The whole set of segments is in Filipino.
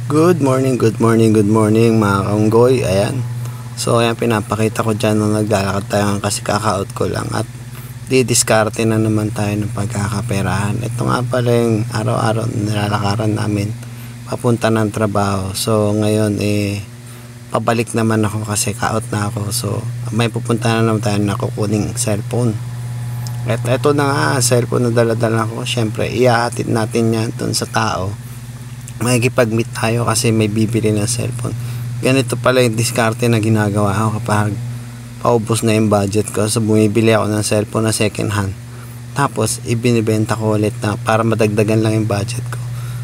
Good morning, good morning, good morning mga kaunggoy. Ayan. So ayan, pinapakita ko dyan nung naglalakad tayo kasi kaka-out ko lang at didiskarte na naman tayo ng pagkakaperahan. Ito nga pala yung araw-araw na nilalakaran namin papunta ng trabaho. So ngayon pabalik naman ako kasi ka-out na ako. So may pupunta na naman tayo na kukuning cellphone. At ito na nga, cellphone na dala-dala ko. Syempre, ihahatid natin yan dun sa tao. Makikipag-meet tayo kasi may bibili ng cellphone. Ganito pala yung diskarte na ginagawa ko kapag paubos na yung budget ko. So bumibili ako ng cellphone na second hand, tapos ibinibenta ko ulit na para madagdagan lang yung budget ko.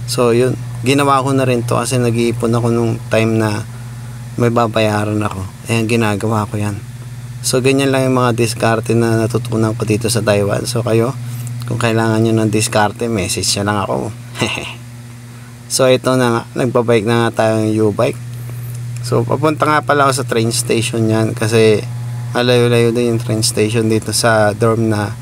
So yun, ginawa ko na rin to kasi nag-iipon ako nung time na may babayaran ako. Ayan, ginagawa ko yan. So ganyan lang yung mga diskarte na natutunan ko dito sa Taiwan. So kayo, kung kailangan nyo ng diskarte, message na lang ako. So ito na nga, nagbabike na nga tayo ng U-bike. So papunta nga pala ako sa train station yan kasi malayo-layo din yung train station dito sa dorm na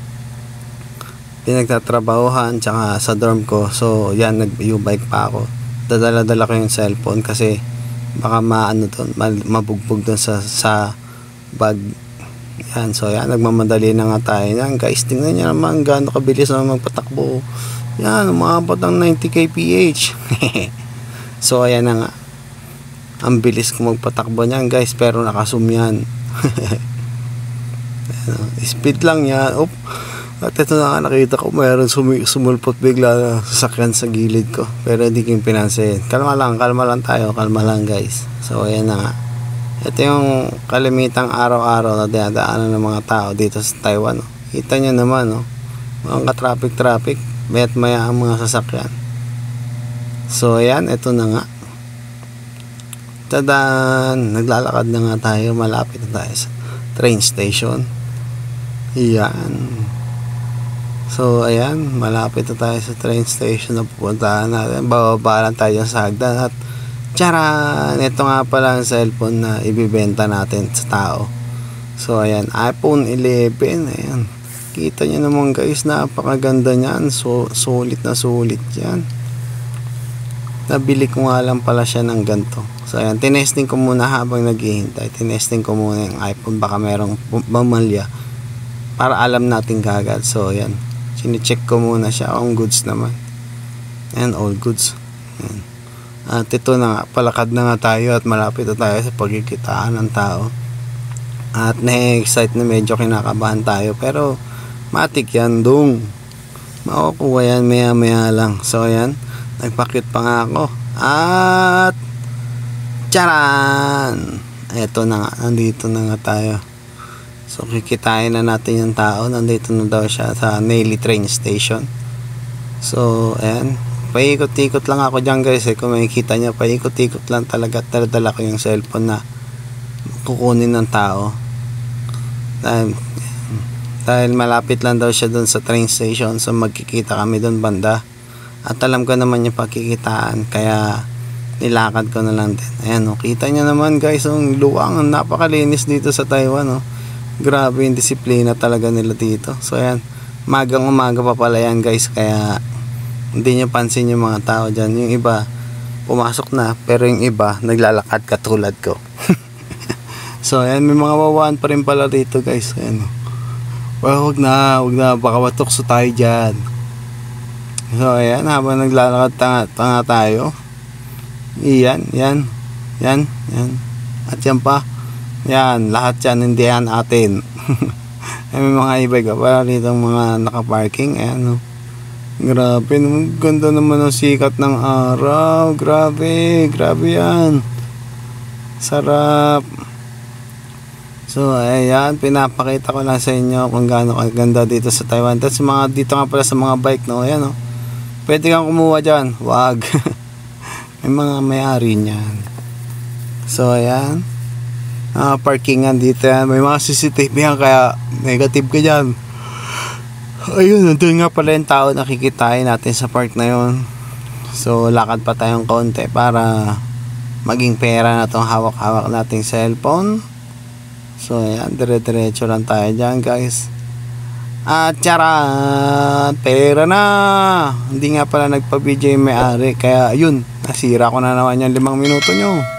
pinagtatrabahuhan tsaka sa dorm ko. So yan, nag-U-bike pa ako. Dadala-dala ko yung cellphone kasi baka mabugbog dun sa bag. Yan, so yan, nagmamadali na nga tayo. Yan guys, tingnan nyo naman gaano kabilis naman magpatakbo. Yan, umabot ang 90 kph. So ayan na nga, ang bilis ko magpatakbo niyan guys, pero nakasum yan. Speed lang yan. At ito na nga, nakita ko mayroon sumulpot bigla na sasakyan sa gilid ko, pero hindi ko yung pinansin. Kalma lang tayo, kalma lang guys. So ayan na nga, ito yung kalimitang araw-araw na dinadaanan ng mga tao dito sa Taiwan. Kita nyo naman, mga ka-traffic mayat maya ang mga sasakyan. So ayan, ito na nga, tadan, naglalakad na nga tayo, malapit na tayo sa train station. Yan. So ayan, malapit na tayo sa train station na pupuntahan natin. Bababa lang tayo sa hagdan at tsaran, ito nga pala ang cellphone na ibibenta natin sa tao. So ayan, iPhone 11. Ayan, kita nyo naman guys, napakaganda nyan. So sulit na sulit yan. Nabili ko nga lang pala siya ng ganito. So ayan, tinesting ko muna habang naghihintay. Tinesting ko muna yung iPhone, baka merong mamalya, para alam natin kagad. So ayan, sinicheck ko muna siya kung goods naman. And all goods. Ayan. At ito na nga, palakad na nga tayo at malapit na tayo sa pagkikitaan ng tao. At na-excite na, medyo kinakabahan tayo, pero matik yan dong. Makukuha yan maya maya lang. So ayan, nagpakit pa nga ako. At tsaran! Eto na nga, nandito na nga tayo. So kikitain na natin yung tao. Nandito na daw siya sa Nelly train station. So ayan, paikot-ikot lang ako dyan guys. Kung makikita nyo, paikot-ikot lang talaga. Dala ko yung cellphone na kukunin ng tao. Dahil malapit lang daw siya dun sa train station. So magkikita kami dun banda. At alam ko naman yung pagkikitaan, kaya nilakad ko na lang din. Ayan, kita nyo naman guys, ang luwang, napakalinis dito sa Taiwan. Grabe yung disiplina talaga nila dito. So ayan, magang umaga pa pala yan guys, kaya hindi nyo pansin yung mga tao dyan. Yung iba pumasok na, pero yung iba naglalakad katulad ko. So ayan, may mga wawan pa rin pala dito guys. Ayan, well, wag na, baka matukso tayo dyan. So ayan, habang naglalakad tanga tayo, yan. At yan pa, yan, lahat yan, hindi yan atin. May mga ibig pa dito, mga nakaparking. Ayan, grabe, ganda naman ang sikat ng araw. Grabe yan, sarap. So ayan, pinapakita ko lang sa inyo kung gaano kaganda dito sa Taiwan. Tapos mga dito nga pala sa mga bike, ayan, pwede kang kumuha dyan, wag. May mga may-ari niyan. So ayan, parkingan dito yan. May mga CCTV yan, kaya negative ka dyan. Ayun, nandun nga pala yung tao na kikitain natin sa park na yun. So lakad pa tayong konti para maging pera na itong hawak-hawak nating cellphone. So ayan, dire-diretso lang tayo dyan guys. At charot, pera na. Hindi nga pala nagpa-video yung may-ari. Kaya yun, nasira ko na naman yung 5 minuto nyo.